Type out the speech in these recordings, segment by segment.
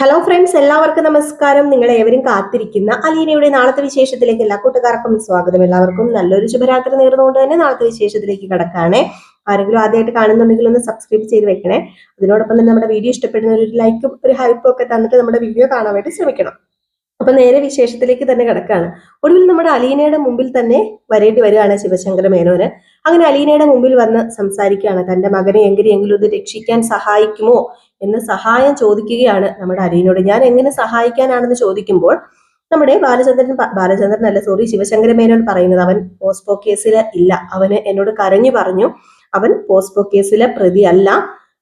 Hello friends, എല്ലാവർക്കും നമസ്കാരം. നിങ്ങൾ ഏവരും കാത്തിരിക്കുന്ന അലീനയുടെ നാളത്തെ വിശേഷത്തിലേക്ക് എല്ലാ കൂട്ടുകാർക്കും സ്വാഗതം. എല്ലാവർക്കും നല്ലൊരു ശുഭരാത്രി നേർന്നുകൊണ്ട് തന്നെ നാളത്തെ വിശേഷത്തിലേക്ക് കടക്കാണ്. ആരെങ്കിലും ആദ്യമായിട്ട് കാണുന്നുണ്ടെങ്കിൽ ഒന്ന് സബ്സ്ക്രൈബ് ചെയ്ത് വെക്കണേ. അതിനോടൊപ്പം തന്നെ നമ്മുടെ വീഡിയോ ഇഷ്ടപ്പെടുന്ന ഒരു ലൈക്കും ഒരു ഹൈപ്പും ഒക്കെ തന്നിട്ട് നമ്മുടെ വീഡിയോ കാണാൻ വേണ്ടി ശ്രമിക്കണം. അപ്പൊ നേരെ വിശേഷത്തിലേക്ക് തന്നെ കിടക്കാണ്. ഒടുവിൽ നമ്മുടെ അലീനയുടെ മുമ്പിൽ തന്നെ വരേണ്ടി വരികയാണ് ശിവശങ്കര മേനോന്. അങ്ങനെ അലീനയുടെ മുമ്പിൽ വന്ന് സംസാരിക്കുകയാണ്. തന്റെ മകനെ എങ്ങനെയെങ്കിലും ഇത് രക്ഷിക്കാൻ സഹായിക്കുമോ എന്ന് സഹായം ചോദിക്കുകയാണ് നമ്മുടെ അലീനയോട്. ഞാൻ എങ്ങനെ സഹായിക്കാനാണെന്ന് ചോദിക്കുമ്പോൾ നമ്മുടെ ബാലചന്ദ്രൻ അല്ല, ശിവശങ്കര മേനോൻ പറയുന്നത് അവൻ പോസ്കോ കേസിൽ ഇല്ല. അവന് എന്നോട് കരഞ്ഞു പറഞ്ഞു അവൻ പോസ്കോ കേസിലെ പ്രതി അല്ല.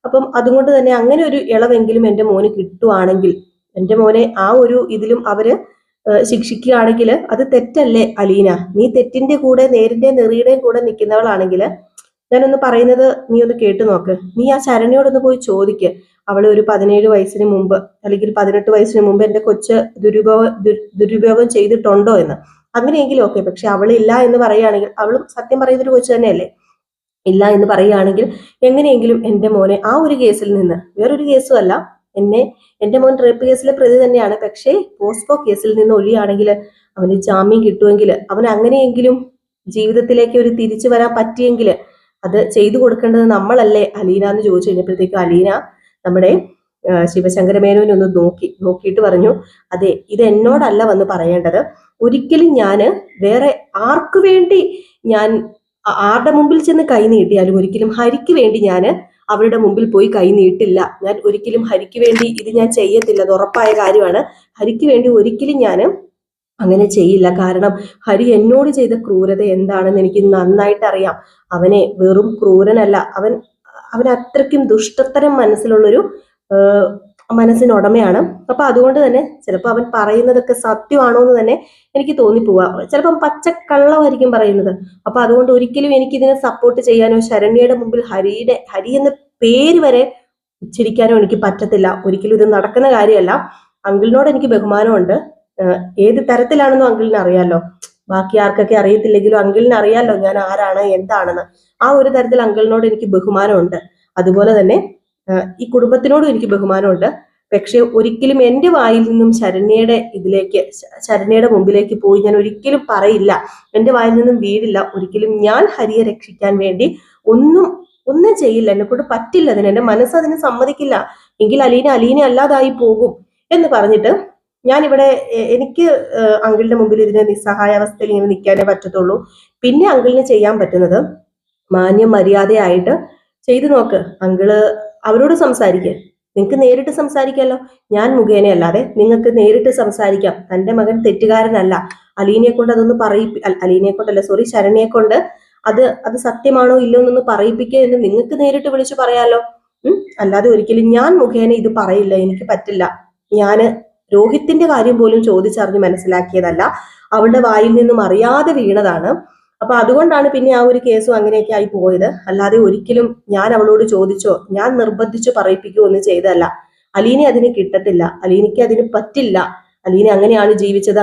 അപ്പം അതുകൊണ്ട് തന്നെ അങ്ങനെ ഒരു ഇളവെങ്കിലും എന്റെ മോന് കിട്ടുവാണെങ്കിൽ, എന്റെ മോനെ ആ ഒരു ഇതിലും അവര് ശിക്ഷിക്കുകയാണെങ്കിൽ അത് തെറ്റല്ലേ അലീന? നീ തെറ്റിന്റെ കൂടെ നേരിന്റെ നെറിയുടെയും കൂടെ നിൽക്കുന്നവളാണെങ്കിൽ ഞാനൊന്ന് പറയുന്നത് നീ ഒന്ന് കേട്ടു നോക്ക്. നീ ആ ശരണ്യോടൊന്ന് പോയി ചോദിക്ക്. അവള് ഒരു 17 വയസ്സിന് മുമ്പ് അല്ലെങ്കിൽ 18 വയസ്സിന് മുമ്പ് എന്റെ കൊച്ച് ദുരുപയോഗം ചെയ്തിട്ടുണ്ടോ എന്ന്. അങ്ങനെയെങ്കിലും ഓക്കെ. പക്ഷെ അവളില്ല എന്ന് പറയുകയാണെങ്കിൽ, അവളും സത്യം പറയുന്നൊരു കൊച്ചു തന്നെയല്ലേ, ഇല്ല എന്ന് പറയുകയാണെങ്കിൽ എങ്ങനെയെങ്കിലും എന്റെ മോനെ ആ ഒരു കേസിൽ നിന്ന്, വേറൊരു കേസും അല്ല, എന്റെ മോൻ റേപ്പ് കേസിലെ പ്രതി തന്നെയാണ്, പക്ഷേ പോസ്കോ കേസിൽ നിന്ന് ഒഴിയാണെങ്കിൽ അവന് ജാമ്യം കിട്ടുമെങ്കിൽ, അവൻ അങ്ങനെയെങ്കിലും ജീവിതത്തിലേക്ക് ഒരു തിരിച്ചു വരാൻ പറ്റിയെങ്കിൽ അത് ചെയ്തു കൊടുക്കേണ്ടത് നമ്മളല്ലേ അലീന എന്ന് ചോദിച്ചു കഴിഞ്ഞപ്പോഴത്തേക്കും അലീന നമ്മുടെ ശിവശങ്കര മേനോനെ ഒന്ന് നോക്കിയിട്ട് പറഞ്ഞു, അതെ, ഇത് എന്നോടല്ല വന്ന് പറയേണ്ടത്. ഒരിക്കലും ഞാന് വേറെ ആർക്കു വേണ്ടി ഞാൻ ആരുടെ മുമ്പിൽ ചെന്ന് കൈ നീട്ടിയാലും ഒരിക്കലും ഹരിക്ക് വേണ്ടി ഞാൻ അവരുടെ മുമ്പിൽ പോയി കൈ നീട്ടില്ല. ഞാൻ ഒരിക്കലും ഹരിക്ക് വേണ്ടി ഇത് ഞാൻ ചെയ്യത്തില്ല. അത് ഉറപ്പായ കാര്യമാണ്. ഹരിക്ക് വേണ്ടി ഒരിക്കലും ഞാൻ അങ്ങനെ ചെയ്യില്ല. കാരണം ഹരി എന്നോട് ചെയ്ത ക്രൂരത എന്താണെന്ന് എനിക്ക് നന്നായിട്ട് അറിയാം. അവനെ വെറും ക്രൂരനല്ല, അവൻ അത്രയ്ക്കും ദുഷ്ടത്തരം മനസ്സിലുള്ളൊരു മനസ്സിനുടമയാണ്. അപ്പൊ അതുകൊണ്ട് തന്നെ ചിലപ്പോൾ അവൻ പറയുന്നതൊക്കെ സത്യമാണോ എന്ന് തന്നെ എനിക്ക് തോന്നിപ്പോവാ. ചിലപ്പം പച്ചക്കള്ളമായിരിക്കും പറയുന്നത്. അപ്പൊ അതുകൊണ്ട് ഒരിക്കലും എനിക്ക് ഇതിനെ സപ്പോർട്ട് ചെയ്യാനോ ശരണ്യയുടെ മുമ്പിൽ ഹരി എന്ന പേര് വരെ ഉച്ചരിക്കാനോ എനിക്ക് പറ്റത്തില്ല. ഒരിക്കലും ഇത് നടക്കുന്ന കാര്യമല്ല. അങ്കിളിനോട് എനിക്ക് ബഹുമാനമുണ്ട്. ഏത് തരത്തിലാണെന്നും അങ്കിളിന് അറിയാലോ. ബാക്കി ആർക്കൊക്കെ അറിയത്തില്ലെങ്കിലും അങ്കിളിന് അറിയാലോ ഞാൻ ആരാണ് എന്താണെന്ന്. ആ ഒരു തരത്തിൽ അങ്കിളിനോട് എനിക്ക് ബഹുമാനമുണ്ട്. അതുപോലെ തന്നെ ഈ കുടുംബത്തിനോടും എനിക്ക് ബഹുമാനമുണ്ട്. പക്ഷെ ഒരിക്കലും എന്റെ വായിൽ നിന്നും ശരണ്യയുടെ മുമ്പിലേക്ക് പോയി ഞാൻ ഒരിക്കലും പറയില്ല. എന്റെ വായിൽ നിന്നും വീഴില്ല. ഒരിക്കലും ഞാൻ ഹരിയെ രക്ഷിക്കാൻ വേണ്ടി ഒന്നും ചെയ്യില്ല. എന്നെ കൊണ്ട് പറ്റില്ല. എന്റെ മനസ്സ് അതിന് സമ്മതിക്കില്ല. എങ്കിൽ അലീന അല്ലാതായി പോകും എന്ന് പറഞ്ഞിട്ട് ഞാനിവിടെ എനിക്ക് അങ്കിളിന്റെ മുമ്പിൽ ഇതിനെ നിസ്സഹായാവസ്ഥയിൽ ഇങ്ങനെ നിൽക്കാനേ പറ്റത്തുള്ളൂ. പിന്നെ അങ്കിളിന് ചെയ്യാൻ പറ്റുന്നത് മാന്യം മര്യാദയായിട്ട് ചെയ്തു നോക്ക്. അങ്കിള് അവരോട് സംസാരിക്കുക. നിങ്ങൾക്ക് നേരിട്ട് സംസാരിക്കാമല്ലോ. ഞാൻ മുഖേന അല്ലാതെ നിങ്ങൾക്ക് നേരിട്ട് സംസാരിക്കാം. തന്റെ മകൻ തെറ്റുകാരനല്ല. അലീനയെ കൊണ്ട് അതൊന്ന് ശരണ്യെ കൊണ്ട് അത് സത്യമാണോ ഇല്ലോ എന്നൊന്ന് പറയിപ്പിക്കുക എന്ന് നിങ്ങൾക്ക് നേരിട്ട് വിളിച്ചു പറയാലോ. അല്ലാതെ ഒരിക്കലും ഞാൻ മുഖേന ഇത് പറയില്ല. എനിക്ക് പറ്റില്ല. ഞാന് രോഹിത്തിന്റെ കാര്യം പോലും ചോദിച്ചറിഞ്ഞ് മനസ്സിലാക്കിയതല്ല. അവളുടെ വായിൽ നിന്നും അറിയാതെ വീണതാണ്. അപ്പൊ അതുകൊണ്ടാണ് പിന്നെ ആ ഒരു കേസും അങ്ങനെയൊക്കെ ആയി പോയത്. അല്ലാതെ ഒരിക്കലും ഞാൻ അവളോട് ചോദിച്ചോ ഞാൻ നിർബന്ധിച്ചു പറയിപ്പിക്കുകയോ ഒന്നും ചെയ്തതല്ല. അലീനെ അതിന് കിട്ടത്തില്ല. അലീനയ്ക്ക് അതിന് പറ്റില്ല. അലീന അങ്ങനെയാണ് ജീവിച്ചത്.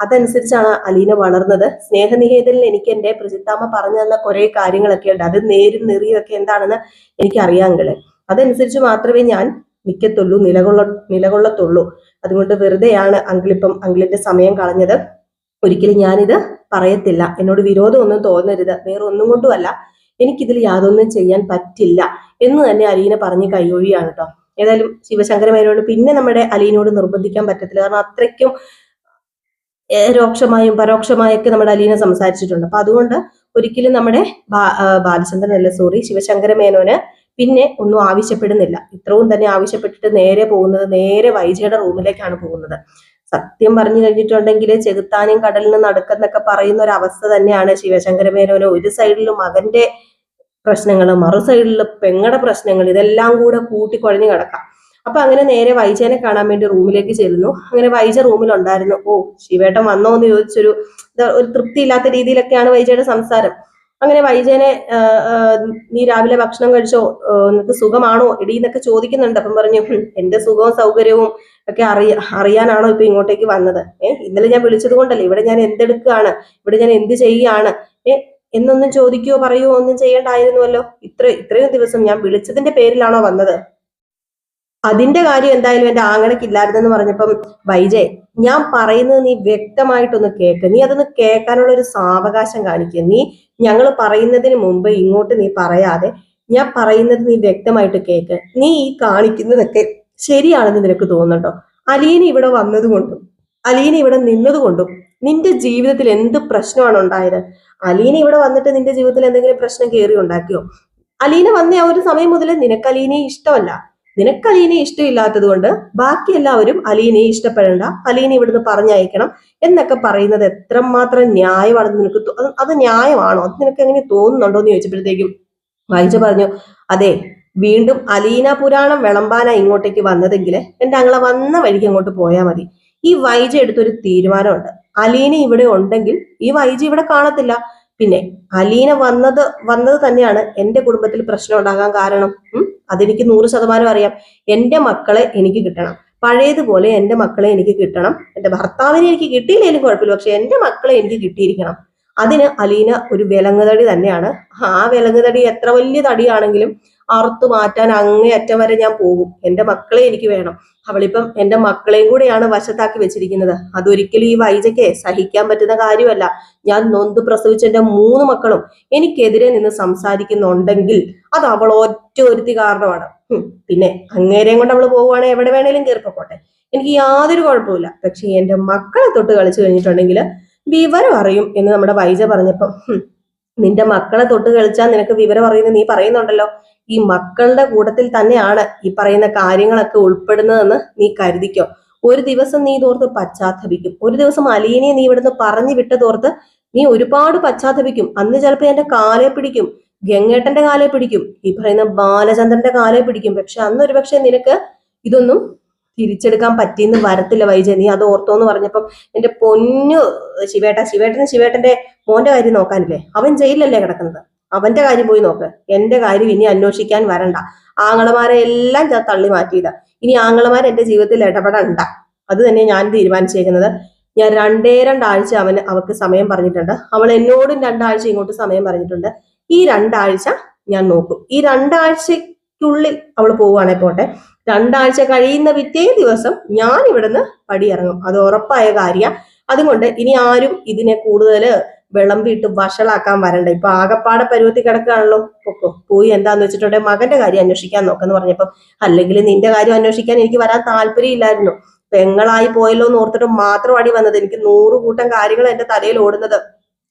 അതനുസരിച്ചാണ് അലീന വളർന്നത്. സ്നേഹനികേതനിൽ എനിക്ക് എന്റെ പ്രജിത്താമ്മ പറഞ്ഞു തന്ന കുറെ കാര്യങ്ങളൊക്കെ ഉണ്ട്. അത് നേരും നെറിയും ഒക്കെ എന്താണെന്ന് എനിക്ക് അറിയാമെങ്കില് അതനുസരിച്ച് മാത്രമേ ഞാൻ നിൽക്കത്തുള്ളൂ, നിലകൊള്ളത്തുള്ളൂ. അതുകൊണ്ട് വെറുതെയാണ് അങ്കിളിപ്പം അങ്കിളിന്റെ സമയം കളഞ്ഞത്. ഒരിക്കലും ഞാനിത് പറയത്തില്ല. എന്നോട് വിരോധമൊന്നും തോന്നരുത്. വേറെ ഒന്നും കൊണ്ടുമല്ല, എനിക്കിതിൽ യാതൊന്നും ചെയ്യാൻ പറ്റില്ല എന്ന് തന്നെ അലീന പറഞ്ഞ് കൈയൊഴിയാണ് കേട്ടോ. ഏതായാലും ശിവശങ്കര മേനോന് പിന്നെ നമ്മുടെ അലീനോട് നിർബന്ധിക്കാൻ പറ്റത്തില്ല. കാരണം അത്രയ്ക്കും രോക്ഷമായും പരോക്ഷമായൊക്കെ നമ്മുടെ അലീന സംസാരിച്ചിട്ടുണ്ട്. അപ്പൊ അതുകൊണ്ട് ഒരിക്കലും നമ്മുടെ ശിവശങ്കര മേനോന് പിന്നെ ഒന്നും ആവശ്യപ്പെടുന്നില്ല. ഇത്രയും തന്നെ ആവശ്യപ്പെട്ടിട്ട് നേരെ വൈജയുടെ റൂമിലേക്കാണ് പോകുന്നത്. സത്യം പറഞ്ഞു കഴിഞ്ഞിട്ടുണ്ടെങ്കിൽ ചെകുത്താനും കടലിനും നടുക്കെന്നൊക്കെ പറയുന്ന ഒരു അവസ്ഥ തന്നെയാണ് ശിവശങ്കര മേനോന്. ഒരു സൈഡിൽ മകന്റെ പ്രശ്നങ്ങൾ, മറു സൈഡിൽ പെങ്ങടെ പ്രശ്നങ്ങൾ, ഇതെല്ലാം കൂടെ കൂട്ടിക്കുഴഞ്ഞു കിടക്കാം. അപ്പൊ അങ്ങനെ നേരെ വൈജയനെ കാണാൻ വേണ്ടി റൂമിലേക്ക് ചെല്ലുന്നു. അങ്ങനെ വൈജ റൂമിലുണ്ടായിരുന്നു. ശിവേട്ടൻ വന്നോ എന്ന് ചോദിച്ചൊരു തൃപ്തിയില്ലാത്ത രീതിയിലൊക്കെയാണ് വൈജയുടെ സംസാരം. അങ്ങനെ വൈജയനെ നീ രാവിലെ ഭക്ഷണം കഴിച്ചോ, നിനക്ക് സുഖമാണോ എടീ എന്നൊക്കെ ചോദിക്കുന്നുണ്ട്. അപ്പം പറഞ്ഞു, എന്റെ സുഖവും സൗകര്യവും ഒക്കെ അറിയാനാണോ ഇപ്പൊ ഇങ്ങോട്ടേക്ക് വന്നത്? ഇന്നലെ ഞാൻ വിളിച്ചത് കൊണ്ടല്ലേ. ഇവിടെ ഞാൻ എന്തെടുക്കുകയാണ്, ഇവിടെ ഞാൻ എന്ത് ചെയ്യുകയാണ് എന്നൊന്നും ചോദിക്കുകയോ പറയുകയോ ഒന്നും ചെയ്യണ്ടായിരുന്നുവല്ലോ. ഇത്രയും ദിവസം ഞാൻ വിളിച്ചതിന്റെ പേരിലാണോ വന്നത്? അതിന്റെ കാര്യം എന്തായാലും എന്റെ ആങ്ങളയ്ക്ക് ഇല്ലായിരുന്നെന്ന് പറഞ്ഞപ്പം വൈജയ്, ഞാൻ പറയുന്നത് നീ വ്യക്തമായിട്ടൊന്ന് കേക്ക്, നീ അതൊന്ന് കേൾക്കാനുള്ള ഒരു സാവകാശം കാണിക്കുക. നീ ഞങ്ങൾ പറയുന്നതിന് മുമ്പ് ഇങ്ങോട്ട് നീ പറയാതെ ഞാൻ പറയുന്നത് നീ വ്യക്തമായിട്ട് കേക്ക്. നീ ഈ കാണിക്കുന്നതൊക്കെ ശരിയാണെന്ന് നിനക്ക് തോന്നുന്നുണ്ടോ? അലീന ഇവിടെ വന്നതുകൊണ്ടും അലീന ഇവിടെ നിന്നതുകൊണ്ടും നിന്റെ ജീവിതത്തിൽ എന്ത് പ്രശ്നമാണ് ഉണ്ടായത്? അലീന ഇവിടെ വന്നിട്ട് നിന്റെ ജീവിതത്തിൽ എന്തെങ്കിലും പ്രശ്നം കയറി ഉണ്ടാക്കിയോ? അലീന വന്ന ആ ഒരു സമയം മുതൽ നിനക്ക് അലീനയെ ഇഷ്ടമല്ല. നിനക്ക് അലീനയെ ഇഷ്ടമില്ലാത്തത് കൊണ്ട് ബാക്കി എല്ലാവരും അലീനയെ ഇഷ്ടപ്പെടേണ്ട, അലീന ഇവിടുന്ന് പറഞ്ഞയക്കണം എന്നൊക്കെ പറയുന്നത് എത്രമാത്രം ന്യായമാണെന്ന് നിനക്ക് അത് ന്യായമാണോ? അത് നിനക്ക് എങ്ങനെ തോന്നുന്നുണ്ടോ എന്ന് ചോദിച്ചപ്പോഴത്തേക്കും വായിച്ച പറഞ്ഞു, അതെ, വീണ്ടും അലീന പുരാണം വിളമ്പാനാ ഇങ്ങോട്ടേക്ക് വന്നതെങ്കിൽ എന്റെ അങ്ങളെ വന്ന വഴിക്ക് അങ്ങോട്ട് പോയാൽ മതി. ഈ വൈജ എടുത്തൊരു തീരുമാനമുണ്ട്. അലീന ഇവിടെ ഉണ്ടെങ്കിൽ ഈ വൈജ ഇവിടെ കാണത്തില്ല. പിന്നെ അലീന വന്നത് തന്നെയാണ് എന്റെ കുടുംബത്തിൽ പ്രശ്നം ഉണ്ടാകാൻ കാരണം. അതെനിക്ക് 100% അറിയാം. എന്റെ മക്കളെ എനിക്ക് കിട്ടണം, പഴയതുപോലെ എന്റെ മക്കളെ എനിക്ക് കിട്ടണം. എന്റെ ഭർത്താവിനെ എനിക്ക് കിട്ടിയില്ലെങ്കിലും കുഴപ്പമില്ല, പക്ഷെ എന്റെ മക്കളെ എനിക്ക് കിട്ടിയിരിക്കണം. അതിന് അലീന ഒരു വിലങ്ങുതടി തന്നെയാണ്. ആ വിലങ്ങുതടി എത്ര വലിയ തടിയാണെങ്കിലും അറുത്തു മാറ്റാൻ അങ്ങേയറ്റം വരെ ഞാൻ പോകും. എന്റെ മക്കളെ എനിക്ക് വേണം. അവളിപ്പം എന്റെ മക്കളെയും കൂടെയാണ് വശത്താക്കി വെച്ചിരിക്കുന്നത്. അതൊരിക്കലും ഈ വൈജയ്ക്ക് സഹിക്കാൻ പറ്റുന്ന കാര്യമല്ല. ഞാൻ നൊന്ത് പ്രസവിച്ച എന്റെ 3 മക്കളും എനിക്കെതിരെ നിന്ന് സംസാരിക്കുന്നുണ്ടെങ്കിൽ അത് അവൾ ഒറ്റ ഒരുത്തി കാരണമാണ്. പിന്നെ അങ്ങേരെയും കൊണ്ട് അവള് പോവുകയാണെങ്കിൽ എവിടെ വേണേലും കയറിപ്പോട്ടെ, എനിക്ക് യാതൊരു കുഴപ്പമില്ല. പക്ഷെ എന്റെ മക്കളെ തൊട്ട് കളിച്ചു കഴിഞ്ഞിട്ടുണ്ടെങ്കിൽ വിവരം അറിയും എന്ന് നമ്മുടെ വൈജ പറഞ്ഞപ്പം, നിന്റെ മക്കളെ തൊട്ട് കളിച്ചാൽ നിനക്ക് വിവരം അറിയുന്നത് നീ പറയുന്നുണ്ടല്ലോ. ഈ മക്കളുടെ കൂട്ടത്തിൽ തന്നെയാണ് ഈ പറയുന്ന കാര്യങ്ങളൊക്കെ ഉൾപ്പെടുന്നതെന്ന് നീ കരുതിക്കോ. ഒരു ദിവസം നീ ഇതോർത്ത് പശ്ചാത്തപിക്കും. ഒരു ദിവസം അലീനയെ നീ ഇവിടുന്ന് പറഞ്ഞു വിട്ടതോർത്ത് നീ ഒരുപാട് പശ്ചാത്തപിക്കും. അന്ന് ചിലപ്പോൾ എന്റെ കാലെ പിടിക്കും, ഗംഗേട്ടന്റെ കാലെ പിടിക്കും, ഈ പറയുന്ന ബാലചന്ദ്രന്റെ കാലെ പിടിക്കും. പക്ഷെ അന്നൊരു പക്ഷെ നിനക്ക് ഇതൊന്നും തിരിച്ചെടുക്കാൻ പറ്റിയെന്ന് വരത്തില്ല വൈജ. നീ അത് ഓർത്തോന്ന് പറഞ്ഞപ്പം എന്റെ പൊന്നു ശിവേട്ടന്റെ മോന്റെ കാര്യം നോക്കാനില്ലേ? അവൻ ജയിലല്ലേ കിടക്കുന്നത്, അവന്റെ കാര്യം പോയി നോക്ക്. എന്റെ കാര്യം ഇനി അന്വേഷിക്കാൻ വരണ്ട. ആങ്ങളമാരെ എല്ലാം ഞാൻ തള്ളി മാറ്റിയതാ. ഇനി ആങ്ങളമാർ എന്റെ ജീവിതത്തിൽ ഇടപെടണ്ട. അത് തന്നെ ഞാൻ തീരുമാനിച്ചേക്കുന്നത്. ഞാൻ 2 ആഴ്ച അവൾക്ക് സമയം പറഞ്ഞിട്ടുണ്ട്. അവൾ എന്നോടും 2 ആഴ്ച ഇങ്ങോട്ട് സമയം പറഞ്ഞിട്ടുണ്ട്. ഈ 2 ആഴ്ച ഞാൻ നോക്കും. ഈ 2 ആഴ്ചക്കുള്ളിൽ അവൾ പോവുകയാണെങ്കിൽ പോട്ടെ. 2 ആഴ്ച കഴിയുന്ന പിറ്റേ ദിവസം ഞാൻ ഇവിടുന്ന് പടിയിറങ്ങും. അത് ഉറപ്പായ കാര്യ. അതുകൊണ്ട് ഇനി ആരും ഇതിനെ കൂടുതൽ വിളമ്പിയിട്ട് വഷളാക്കാൻ വരണ്ട. ഇപ്പൊ ആകപ്പാടെ പരുവത്തി കിടക്കുകയാണല്ലോ. പൊക്കോ, പോയി എന്താന്ന് വെച്ചിട്ടുണ്ടെങ്കിൽ മകന്റെ കാര്യം അന്വേഷിക്കാൻ നോക്കെന്ന് പറഞ്ഞപ്പം, അല്ലെങ്കിൽ നിന്റെ കാര്യം അന്വേഷിക്കാൻ എനിക്ക് വരാൻ താല്പര്യമില്ലായിരുന്നു. പെങ്ങളായി പോയല്ലോ എന്ന് ഓർത്തിട്ട് മാത്രം അടി വന്നത്. എനിക്ക് 100 കൂട്ടം കാര്യങ്ങൾ എന്റെ തലയിൽ ഓടുന്നത്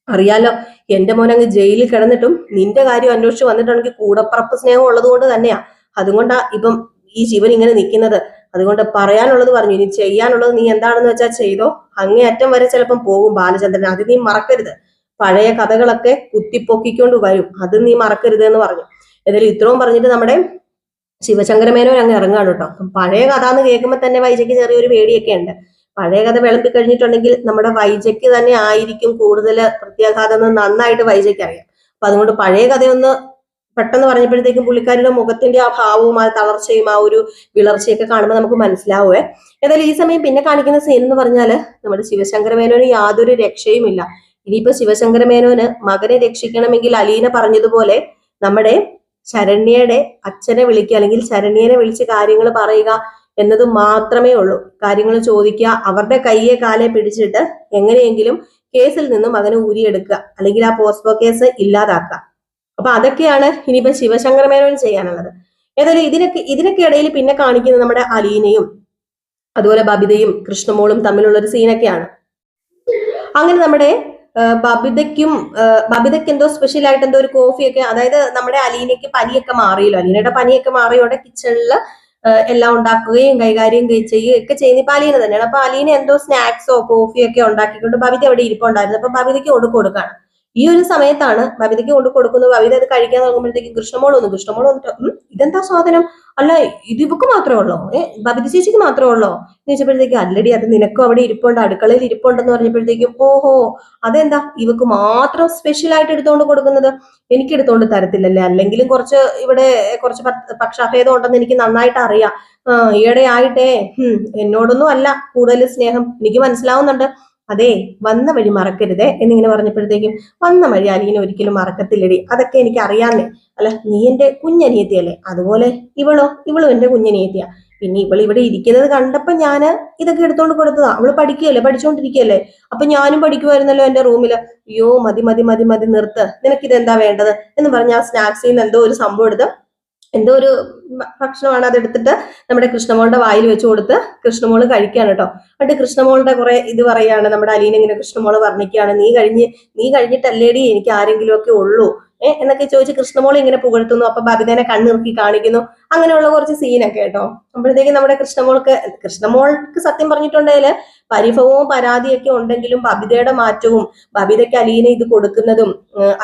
അറിയാലോ. എന്റെ മോൻ അങ്ങ് ജയിലിൽ കിടന്നിട്ടും നിന്റെ കാര്യം അന്വേഷിച്ച് വന്നിട്ടുണ്ടെങ്കിൽ കൂടപ്പറപ്പ് സ്നേഹം ഉള്ളത് കൊണ്ട് തന്നെയാ. അതുകൊണ്ടാ ഇപ്പം ഈ ജീവൻ ഇങ്ങനെ നിൽക്കുന്നത്. അതുകൊണ്ട് പറയാനുള്ളത് പറഞ്ഞു. ഇനി ചെയ്യാനുള്ളത് നീ എന്താണെന്ന് വെച്ചാൽ ചെയ്തോ. അങ്ങേയറ്റം വരെ ചിലപ്പം പോകും ബാലചന്ദ്രൻ. അത് നീ മറക്കരുത്. പഴയ കഥകളൊക്കെ കുത്തിപ്പൊക്കിക്കൊണ്ട് വരും, അത് നീ മറക്കരുത് എന്ന് പറഞ്ഞു. ഏതായാലും ഇത്രയും പറഞ്ഞിട്ട് നമ്മുടെ ശിവശങ്കരമേനോൻ അങ്ങ് ഇറങ്ങാണ് കേട്ടോ. പഴയ കഥ എന്ന് കേൾക്കുമ്പോൾ തന്നെ വൈജയ്ക്ക് ചെറിയൊരു പേടിയൊക്കെ ഉണ്ട്. പഴയ കഥ വിളമ്പി കഴിഞ്ഞിട്ടുണ്ടെങ്കിൽ നമ്മുടെ വൈജയ്ക്ക് തന്നെ ആയിരിക്കും കൂടുതൽ പ്രത്യാഘാതം എന്ന് നന്നായിട്ട് വൈജയ്ക്ക് അറിയാം. അപ്പൊ അതുകൊണ്ട് പഴയ കഥയൊന്ന് പെട്ടെന്ന് പറഞ്ഞപ്പോഴത്തേക്കും പുള്ളിക്കാരുടെ മുഖത്തിന്റെ ആ ഭാവവും ആ തളർച്ചയും ആ ഒരു വിളർച്ചയൊക്കെ കാണുമ്പോൾ നമുക്ക് മനസ്സിലാവുമേ. ഏതായാലും ഈ സമയം പിന്നെ കാണിക്കുന്ന സീൻ എന്ന് പറഞ്ഞാല് നമ്മുടെ ശിവശങ്കരമേനോന് യാതൊരു രക്ഷയും ഇല്ല. ഇനിയിപ്പോ ശിവശങ്കരമേനോന് മകനെ രക്ഷിക്കണമെങ്കിൽ അലീന പറഞ്ഞതുപോലെ നമ്മുടെ ശരണ്യയുടെ അച്ഛനെ വിളിക്കുക, അല്ലെങ്കിൽ ശരണ്യനെ വിളിച്ച് കാര്യങ്ങൾ പറയുക എന്നത് മാത്രമേ ഉള്ളൂ. കാര്യങ്ങൾ ചോദിക്കുക, അവരുടെ കയ്യെ കാലെ പിടിച്ചിട്ട് എങ്ങനെയെങ്കിലും കേസിൽ നിന്ന് മകനെ ഊരിയെടുക്കുക, അല്ലെങ്കിൽ ആ പോസ്കോ കേസ് ഇല്ലാതാക്കുക. അപ്പൊ അതൊക്കെയാണ് ഇനിയിപ്പോ ശിവശങ്കരമേനോൻ ചെയ്യാനുള്ളത്. ഏതായാലും ഇതിനൊക്കെ ഇടയിൽ പിന്നെ കാണിക്കുന്നത് നമ്മുടെ അലീനയും അതുപോലെ ബബിതയും കൃഷ്ണമോളും തമ്മിലുള്ള ഒരു സീനൊക്കെയാണ്. അങ്ങനെ നമ്മുടെ ബബിതയ്ക്ക് എന്തോ സ്പെഷ്യൽ ആയിട്ട് എന്തോ ഒരു കോഫിയൊക്കെ, അതായത് നമ്മുടെ അലീനയ്ക്ക് പനിയൊക്കെ മാറിയല്ലോ. അലീനയുടെ പനിയൊക്കെ മാറിയോടെ കിച്ചണില് എല്ലാം ഉണ്ടാക്കുകയും കൈകാര്യം ചെയ്യുകയും ഒക്കെ ചെയ്യുന്ന ഇപ്പൊ അലീന തന്നെയാണ്. അപ്പൊ അലീന എന്തോ സ്നാക്സോ കോഫിയൊക്കെ ഉണ്ടാക്കിക്കൊണ്ട് ബബിത അവിടെ ഇരിപ്പുണ്ടായിരുന്നു. അപ്പൊ ബബിതയ്ക്ക് കൊടുക്കുകയാണ്. ഈ ഒരു സമയത്താണ് ബബിതയ്ക്ക് കൊടുക്കുന്നത്. ബബിത അത് കഴിക്കാൻ തുടങ്ങുമ്പോഴത്തേക്ക് കൃഷ്ണമോൾ വന്നിട്ട് ഇതെന്താ സാധനം, അല്ല ഇത് ഇവക്ക് മാത്രമേ ഉള്ളോ, ബബിത ചേച്ചിക്ക് മാത്രമേ ഉള്ളോ എന്ന് ചോദിച്ചപ്പോഴത്തേക്കും, അല്ലടി അത് നിനക്കും അവിടെ ഇരിപ്പുണ്ട്, അടുക്കളയിൽ ഇരിപ്പുണ്ടെന്ന് പറഞ്ഞപ്പോഴത്തേക്കും, ഓഹോ അതെന്താ ഇവക്ക് മാത്രം സ്പെഷ്യൽ ആയിട്ട് എടുത്തുകൊണ്ട് കൊടുക്കുന്നത്, എനിക്ക് എടുത്തുകൊണ്ട് തരത്തില്ലല്ലേ, അല്ലെങ്കിലും കുറച്ച് പക്ഷാഭേദം ഉണ്ടെന്ന് എനിക്ക് നന്നായിട്ട് അറിയാം. ഈയിടെ ആയിട്ടേ എന്നോടൊന്നും അല്ല കൂടുതൽ സ്നേഹം, എനിക്ക് മനസ്സിലാവുന്നുണ്ട്. അതെ, വന്ന വഴി മറക്കരുതേ എന്നിങ്ങനെ പറഞ്ഞപ്പോഴത്തേക്കും, വന്ന വഴി അലീന ഒരിക്കലും മറക്കത്തില്ലടി, അതൊക്കെ എനിക്ക് അറിയാന്നേ. അല്ല നീ എന്റെ കുഞ്ഞനിയത്തിയല്ലേ, അതുപോലെ ഇവളും എന്റെ കുഞ്ഞനിയത്തിയാ. പിന്നെ ഇവിടെ ഇരിക്കുന്നത് കണ്ടപ്പോ ഞാൻ ഇതൊക്കെ എടുത്തോണ്ട് കൊടുത്തതാ. അവള് പഠിച്ചുകൊണ്ടിരിക്കുകയല്ലേ, അപ്പൊ ഞാനും പഠിക്കുമായിരുന്നല്ലോ എന്റെ റൂമില്. അയ്യോ മതി മതി മതി മതി നിർത്ത്, നിനക്ക് ഇതെന്താ വേണ്ടത് എന്ന് പറഞ്ഞ ആ സ്നാക്സിൽ നിന്ന് എന്തോ ഒരു സംഭവം എടുത്ത്, എന്തോ ഒരു ഭക്ഷണമാണ് അതെടുത്തിട്ട് നമ്മുടെ കൃഷ്ണമോളുടെ വായിൽ വെച്ച് കൊടുത്ത് കൃഷ്ണമോള് കഴിക്കാണ് കേട്ടോ. എന്നിട്ട് കൃഷ്ണമോളുടെ കുറെ ഇത് പറയാണ്, നമ്മുടെ അലീന ഇങ്ങനെ കൃഷ്ണമോള് വർണ്ണിക്കുകയാണ്, നീ കഴിഞ്ഞിട്ടല്ലേടി എനിക്ക് ആരെങ്കിലും ഒക്കെ ഉള്ളൂ എന്നൊക്കെ ചോദിച്ച് കൃഷ്ണമോൾ ഇങ്ങനെ പുകഴ്ത്തുന്നു. അപ്പൊ ബബിതേനെ കണ്ണിറുക്കി കാണിക്കുന്നു. അങ്ങനെയുള്ള കുറച്ച് സീനൊക്കെ കേട്ടോ. അപ്പോഴത്തേക്കും നമ്മുടെ കൃഷ്ണമോൾക്ക് സത്യം പറഞ്ഞിട്ടുണ്ടെങ്കിൽ പരിഭവവും പരാതിയൊക്കെ ഉണ്ടെങ്കിലും ബബിതയുടെ മാറ്റവും ബബിതയ്ക്ക് അലീന ഇത് കൊടുക്കുന്നതും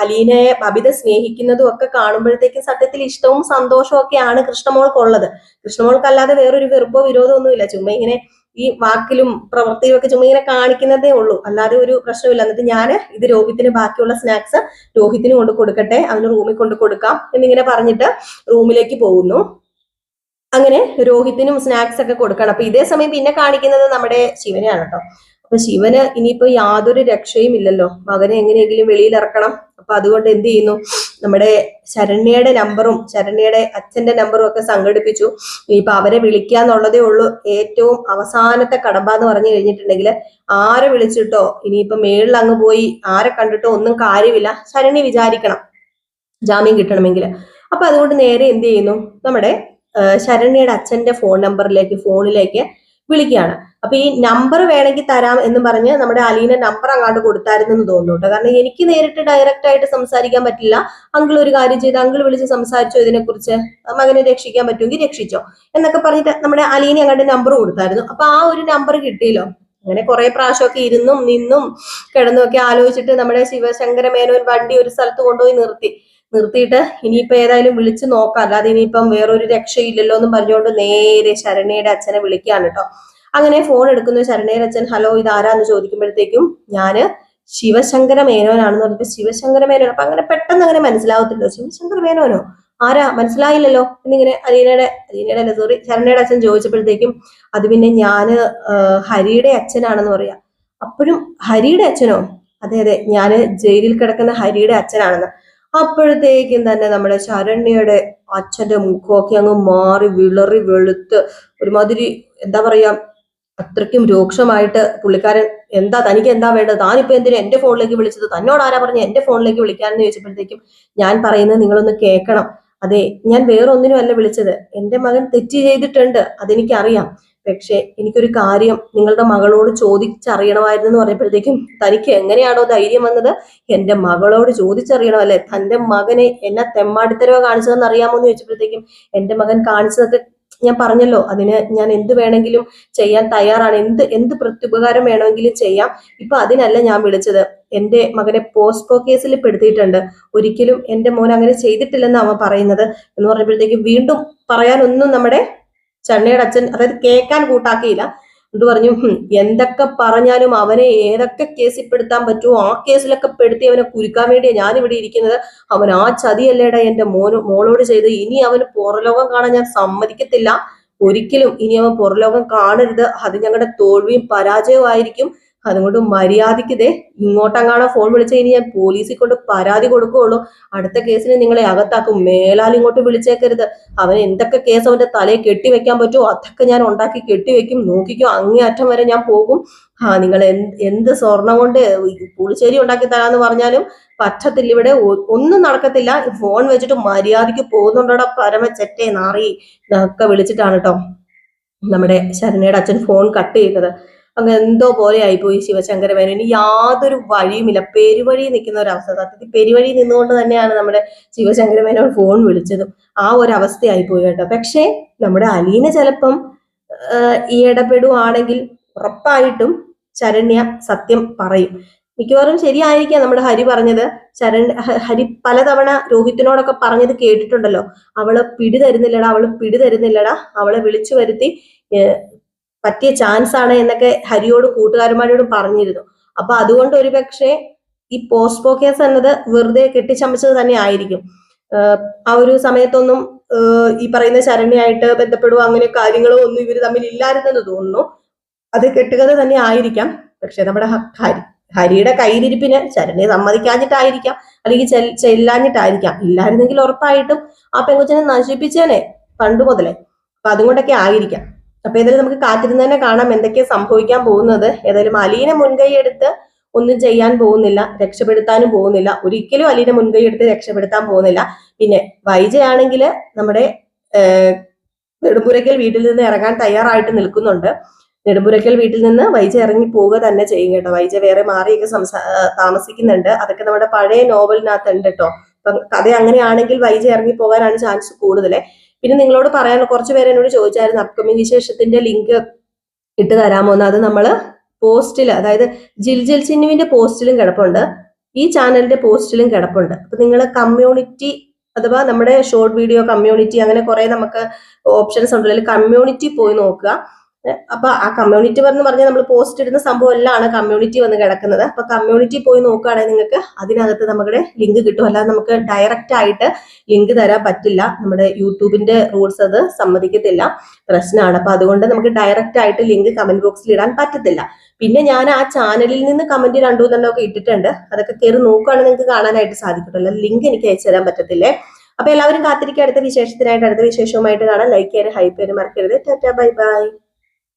അലീനയെ ബബിത സ്നേഹിക്കുന്നതും ഒക്കെ കാണുമ്പോഴത്തേക്കും സത്യത്തിൽ ഇഷ്ടവും സന്തോഷവും ഒക്കെയാണ് കൃഷ്ണമോൾക്കുള്ളത്. കൃഷ്ണമോൾക്കല്ലാതെ വേറൊരു വെറുപ്പോ വിരോധമോ ഒന്നുമില്ല. ചുമ്മാ ഇങ്ങനെ ഈ വാക്കിലും പ്രവൃത്തിയും ഒക്കെ ചുമ്മാ ഇങ്ങനെ കാണിക്കുന്നതേ ഉള്ളൂ, അല്ലാതെ ഒരു പ്രശ്നമില്ല. എന്നിട്ട് ഞാൻ ഇത് രോഹിത്തിന് ബാക്കിയുള്ള സ്നാക്സ് രോഹിത്തിന് കൊണ്ട് കൊടുക്കട്ടെ, അവന് റൂമിൽ കൊണ്ട് കൊടുക്കാം എന്നിങ്ങനെ പറഞ്ഞിട്ട് റൂമിലേക്ക് പോകുന്നു. അങ്ങനെ രോഹിത്തിനും സ്നാക്സ് ഒക്കെ കൊടുക്കണം. അപ്പൊ ഇതേ സമയം പിന്നെ കാണിക്കുന്നത് നമ്മുടെ ശിവനെയാണ് കേട്ടോ. അപ്പൊ ശിവന് ഇനിയിപ്പോ യാതൊരു രക്ഷയും ഇല്ലല്ലോ, മകനെ എങ്ങനെയെങ്കിലും വെളിയിൽ ഇറക്കണം. അപ്പൊ അതുകൊണ്ട് എന്ത് ചെയ്യുന്നു, നമ്മുടെ ശരണ്യയുടെ നമ്പറും ശരണ്യയുടെ അച്ഛന്റെ നമ്പറും ഒക്കെ സംഘടിപ്പിച്ചു. ഇനിയിപ്പൊ അവരെ വിളിക്കാന്നുള്ളതേ ഉള്ളൂ ഏറ്റവും അവസാനത്തെ കടമ്പ എന്ന് പറഞ്ഞു കഴിഞ്ഞിട്ടുണ്ടെങ്കിൽ, ആരെ വിളിച്ചിട്ടോ ഇനിയിപ്പൊ മേളിൽ അങ്ങ് പോയി ആരെ കണ്ടിട്ടോ ഒന്നും കാര്യമില്ല. ശരണ്യ വിചാരിക്കണം ജാമ്യം കിട്ടണമെങ്കിൽ. അപ്പൊ അതുകൊണ്ട് നേരെ എന്ത് ചെയ്യുന്നു, നമ്മുടെ ശരണ്യയുടെ അച്ഛന്റെ ഫോണിലേക്ക് വിളിക്കുകയാണ്. അപ്പൊ ഈ നമ്പർ വേണമെങ്കിൽ തരാം എന്ന് പറഞ്ഞ് നമ്മുടെ അലീന നമ്പർ അങ്ങോട്ട് കൊടുത്തായിരുന്നു എന്ന് തോന്നുന്നു കേട്ടോ. കാരണം എനിക്ക് നേരിട്ട് ഡയറക്റ്റ് ആയിട്ട് സംസാരിക്കാൻ പറ്റില്ല. അങ്കിൾ ഒരു കാര്യം ചെയ്ത് അങ്കിൾ വിളിച്ച് സംസാരിച്ചോ, ഇതിനെക്കുറിച്ച് മകനെ രക്ഷിക്കാൻ പറ്റുമെങ്കിൽ രക്ഷിച്ചോ എന്നൊക്കെ പറഞ്ഞിട്ട് നമ്മുടെ അലീന അങ്ങോട്ട് നമ്പർ കൊടുത്തായിരുന്നു. അപ്പൊ ആ ഒരു നമ്പർ കിട്ടിയല്ലോ. അങ്ങനെ കുറെ പ്രാവശ്യമൊക്കെ ഇരുന്നും നിന്നും കിടന്നും ഒക്കെ ആലോചിച്ചിട്ട് നമ്മുടെ ശിവശങ്കര മേനോൻ വണ്ടി ഒരു സ്ഥലത്ത് കൊണ്ടുപോയി നിർത്തിയിട്ട് ഇനിയിപ്പോ ഏതായാലും വിളിച്ചു നോക്കാം, അല്ലാതെ ഇനിയിപ്പം വേറൊരു രക്ഷയില്ലല്ലോ എന്ന് പറഞ്ഞുകൊണ്ട് നേരെ ശരണ്യയുടെ അച്ഛനെ വിളിക്കുകയാണ് കേട്ടോ. അങ്ങനെ ഫോൺ എടുക്കുന്നു ശരണ്യയുടെ അച്ഛൻ. ഹലോ, ഇതാരാന്ന് ചോദിക്കുമ്പോഴത്തേക്കും ഞാന് ശിവശങ്കര മേനോനാണെന്ന് പറഞ്ഞിട്ട് ശിവശങ്കര മേനോൻ. അപ്പൊ അങ്ങനെ പെട്ടെന്ന് അങ്ങനെ മനസ്സിലാവത്തില്ലോ, ശിവശങ്കര മേനോനോ ആരാ മനസ്സിലായില്ലല്ലോ എന്നിങ്ങനെ ശരണ്യയുടെ അച്ഛൻ ചോദിച്ചപ്പോഴത്തേക്കും അത് പിന്നെ ഞാന് ഹരിയുടെ അച്ഛനാണെന്ന് പറയാ. അപ്പോഴും ഹരിയുടെ അച്ഛനോ? അതെ ഞാന് ജയിലിൽ കിടക്കുന്ന ഹരിയുടെ അച്ഛനാണെന്ന്. അപ്പോഴത്തേക്കും തന്നെ നമ്മുടെ ശരണ്യയുടെ അച്ഛന്റെ മുഖമൊക്കെ അങ്ങ് മാറി വിളറി വെളുത്ത് ഒരുമാതിരി എന്താ പറയാ, അത്രയ്ക്കും രൂക്ഷമായിട്ട് പുള്ളിക്കാരൻ തനിക്ക് എന്താ വേണ്ടത്, താനിപ്പോ എന്തിനാ എന്റെ ഫോണിലേക്ക് വിളിച്ചത്, തന്നോട് ആരാ പറഞ്ഞ എന്റെ ഫോണിലേക്ക് വിളിക്കാനെന്ന് ചോദിച്ചപ്പോഴത്തേക്കും ഞാൻ പറയുന്നത് നിങ്ങളൊന്ന് കേൾക്കണം. അതെ, ഞാൻ വേറൊന്നിനും അല്ല വിളിച്ചത്, എന്റെ മകൻ തെറ്റ് ചെയ്തിട്ടുണ്ട്, അതെനിക്കറിയാം. പക്ഷെ എനിക്കൊരു കാര്യം നിങ്ങളുടെ മകളോട് ചോദിച്ചറിയണമായിരുന്നു എന്ന് പറഞ്ഞപ്പോഴത്തേക്കും തനിക്ക് എങ്ങനെയാണോ ധൈര്യം വന്നത്, എന്റെ മകളോട് ചോദിച്ചറിയണമല്ലേ, തന്റെ മകനെ എന്നെ തെമ്മാടിത്തരവോ കാണിച്ചതെന്ന് അറിയാമോ എന്ന് ചോദിച്ചപ്പോഴത്തേക്കും എന്റെ മകൻ കാണിച്ചതൊക്കെ ഞാൻ പറഞ്ഞല്ലോ, അതിന് ഞാൻ എന്ത് വേണമെങ്കിലും ചെയ്യാൻ തയ്യാറാണ്, എന്ത് പ്രത്യുപകാരം വേണമെങ്കിലും ചെയ്യാം. ഇപ്പൊ അതിനല്ല ഞാൻ വിളിച്ചത്, എന്റെ മകനെ പോസ്കോ കേസിൽ പെടുത്തിയിട്ടുണ്ട്, ഒരിക്കലും എന്റെ മോൻ അങ്ങനെ ചെയ്തിട്ടില്ലെന്ന് അവൻ പറയുന്നത് എന്ന് പറഞ്ഞപ്പോഴത്തേക്കും വീണ്ടും പറയാനൊന്നും നമ്മുടെ ശരണ്യയുടെ അച്ഛൻ അതായത് കേൾക്കാൻ കൂട്ടാക്കിയില്ല. എന്ത് പറഞ്ഞു, എന്തൊക്കെ പറഞ്ഞാലും അവനെ ഏതൊക്കെ കേസിൽ പെടുത്താൻ പറ്റുമോ ആ കേസിലൊക്കെ പെടുത്തി അവനെ കുരുക്കാൻ വേണ്ടിയാ ഞാൻ ഇവിടെ ഇരിക്കുന്നത്. അവൻ ആ ചതിയല്ലേടാ എന്റെ മോളോട് ചെയ്ത്, ഇനി അവന് പുറലോകം കാണാൻ ഞാൻ സമ്മതിക്കത്തില്ല, ഒരിക്കലും ഇനി അവൻ പുറലോകം കാണരുത്, അത് ഞങ്ങളുടെ തോൽവിയും പരാജയവും ആയിരിക്കും. അതുകൊണ്ട് മര്യാദയ്ക്ക് ഇങ്ങോട്ടെങ്ങാണോ ഫോൺ വിളിച്ച ഇനി ഞാൻ പോലീസിൽ കൊണ്ട് പരാതി കൊടുക്കുകയുള്ളൂ, അടുത്ത കേസിന് നിങ്ങളെ അകത്താക്കും, മേലാൽ ഇങ്ങോട്ട് വിളിച്ചേക്കരുത്, അവൻ എന്തൊക്കെ കേസ് അവന്റെ തലയെ കെട്ടിവെക്കാൻ പറ്റുമോ അതൊക്കെ ഞാൻ ഉണ്ടാക്കി കെട്ടിവെക്കും, നോക്കിക്കോ, അങ്ങേയറ്റം വരെ ഞാൻ പോകും. നിങ്ങൾ എന്ത് സ്വർണം കൊണ്ട് പുളിശ്ശേരി ഉണ്ടാക്കി തരാന്ന് പറഞ്ഞാലും പറ്റത്തില്ല, ഇവിടെ ഒന്നും നടക്കത്തില്ല, ഫോൺ വെച്ചിട്ട് മര്യാദയ്ക്ക് പോകുന്നുണ്ടോടാ പരമച്ചെറ്റേ നാറി എന്നൊക്കെ വിളിച്ചിട്ടാണ് കേട്ടോ നമ്മുടെ ശരണ്യയുടെ അച്ഛൻ ഫോൺ കട്ട് ചെയ്തത്. അങ്ങ് എന്തോ പോലെ ആയിപ്പോയി ശിവശങ്കര മേനോന്. യാതൊരു വഴിയുമില്ല, പെരുവഴി നിൽക്കുന്ന ഒരു അവസ്ഥ. സത്യത്തിൽ പെരുവഴി നിന്നുകൊണ്ട് തന്നെയാണ് നമ്മുടെ ശിവശങ്കര മേനോൻ ഫോൺ വിളിച്ചതും. ആ ഒരു അവസ്ഥയായിപ്പോയി കേട്ടോ. പക്ഷേ നമ്മുടെ അലീന ചിലപ്പം ഈ ഇടപെടുവാണെങ്കിൽ ഉറപ്പായിട്ടും ശരണ്യ സത്യം പറയും. മിക്കവാറും ശരിയായിരിക്കാം നമ്മുടെ ഹരി പറഞ്ഞത്. ഹരി പലതവണ രോഹിത്തിനോടൊക്കെ പറഞ്ഞത് കേട്ടിട്ടുണ്ടല്ലോ, അവള് പിടിതരുന്നില്ലടാ, അവളെ വിളിച്ചു വരുത്തി പറ്റിയ ചാൻസ് ആണ് എന്നൊക്കെ ഹരിയോടും കൂട്ടുകാരന്മാരോടും പറഞ്ഞിരുന്നു. അപ്പൊ അതുകൊണ്ട് ഒരുപക്ഷെ ഈ പോസ്കോ കേസ് എന്നത് വെറുതെ കെട്ടിച്ചമച്ചത് തന്നെ ആയിരിക്കും. ആ ഒരു സമയത്തൊന്നും ഈ പറയുന്ന ശരണ്യായിട്ട് ബന്ധപ്പെടുവോ അങ്ങനെ കാര്യങ്ങളോ ഒന്നും ഇവര് തമ്മിൽ ഇല്ലായിരുന്നെന്ന് തോന്നുന്നു. അത് കെട്ടുകഥ തന്നെ ആയിരിക്കാം. പക്ഷെ നമ്മുടെ ഹരിയുടെ കയ്യിലിരിപ്പിന് ശരണ്യെ സമ്മതിക്കാഞ്ഞിട്ടായിരിക്കാം, അല്ലെങ്കിൽ ചെല്ലാഞ്ഞിട്ടായിരിക്കാം. ഇല്ലായിരുന്നെങ്കിൽ ഉറപ്പായിട്ടും ആ പെങ്കൊച്ചിനെ നശിപ്പിച്ചേനെ പണ്ട് മുതലേ. അപ്പൊ അതുകൊണ്ടൊക്കെ ആയിരിക്കാം. അപ്പൊ ഏതായാലും നമുക്ക് കാത്തിരുന്ന് തന്നെ കാണാം എന്തൊക്കെയാ സംഭവിക്കാൻ പോകുന്നത്. ഏതായാലും അലീന മുൻകൈ എടുത്ത് ഒന്നും ചെയ്യാൻ പോകുന്നില്ല, രക്ഷപ്പെടുത്താനും പോകുന്നില്ല, ഒരിക്കലും അലീന മുൻകൈ എടുത്ത് രക്ഷപ്പെടുത്താൻ പോകുന്നില്ല. പിന്നെ വൈജയാണെങ്കിൽ നമ്മുടെ നെടുമ്പുരയ്ക്കൽ വീട്ടിൽ നിന്ന് ഇറങ്ങാൻ തയ്യാറായിട്ട് നിൽക്കുന്നുണ്ട്. നെടുമ്പുരയ്ക്കൽ വീട്ടിൽ നിന്ന് വൈജ ഇറങ്ങി പോവുക തന്നെ ചെയ്യും കേട്ടോ. വൈജ വേറെ മാറിയൊക്കെ താമസിക്കുന്നുണ്ട്. അതൊക്കെ നമ്മുടെ പഴയ നോവലിനകത്ത് ഉണ്ട് കേട്ടോ. അപ്പം കഥ അങ്ങനെയാണെങ്കിൽ വൈജ ഇറങ്ങി പോകാനാണ് ചാൻസ് കൂടുതൽ. പിന്നെ നിങ്ങളോട് പറയാൻ കുറച്ച് പേര് എന്നോട് ചോദിച്ചായിരുന്നു അപ്കമിങ് വിശേഷത്തിന്റെ ലിങ്ക് ഇട്ട് തരാമോ എന്ന്. അത് നമ്മള് പോസ്റ്റിൽ, അതായത് ജിൽ ചിന്നുവിന്റെ പോസ്റ്റിലും കിടപ്പുണ്ട്, ഈ ചാനലിന്റെ പോസ്റ്റിലും കിടപ്പുണ്ട്. അപ്പൊ നിങ്ങൾ കമ്മ്യൂണിറ്റി അഥവാ നമ്മുടെ ഷോർട്ട് വീഡിയോ കമ്മ്യൂണിറ്റി അങ്ങനെ കുറെ നമുക്ക് ഓപ്ഷൻസ് ഉണ്ടല്ലോ, കമ്മ്യൂണിറ്റി പോയി നോക്കുക. അപ്പൊ ആ കമ്മ്യൂണിറ്റി പറഞ്ഞാൽ നമ്മൾ പോസ്റ്റ് ഇടുന്ന സംഭവം എല്ലാമാണ് കമ്മ്യൂണിറ്റി വന്ന് കിടക്കുന്നത്. അപ്പൊ കമ്മ്യൂണിറ്റി പോയി നോക്കുകയാണെങ്കിൽ നിങ്ങൾക്ക് അതിനകത്ത് നമ്മുടെ ലിങ്ക് കിട്ടും. അല്ലാതെ നമുക്ക് ഡയറക്റ്റ് ആയിട്ട് ലിങ്ക് തരാൻ പറ്റില്ല. നമ്മുടെ യൂട്യൂബിന്റെ റൂൾസ് അത് സമ്മതിക്കത്തില്ല, പ്രശ്നമാണ്. അപ്പൊ അതുകൊണ്ട് നമുക്ക് ഡയറക്റ്റ് ആയിട്ട് ലിങ്ക് കമന്റ് ബോക്സിൽ ഇടാൻ പറ്റത്തില്ല. പിന്നെ ഞാൻ ആ ചാനലിൽ നിന്ന് കമന്റ് 2-3 ഒക്കെ ഇട്ടിട്ടുണ്ട്, അതൊക്കെ കയറി നോക്കുകയാണെങ്കിൽ നിങ്ങൾക്ക് കാണാനായിട്ട് സാധിക്കത്തുള്ളൂ. ലിങ്ക് എനിക്ക് അയച്ചു തരാൻ പറ്റത്തില്ലേ. അപ്പൊ എല്ലാവരും കാത്തിരിക്കുക അടുത്ത വിശേഷത്തിനായിട്ട്. അടുത്ത വിശേഷവുമായിട്ട് കാണാൻ. ലൈക്ക് ചെയ്യാനും ഹൈപ്പ് ചെയ്യാനും മറക്കരുത്. Tata, bye bye.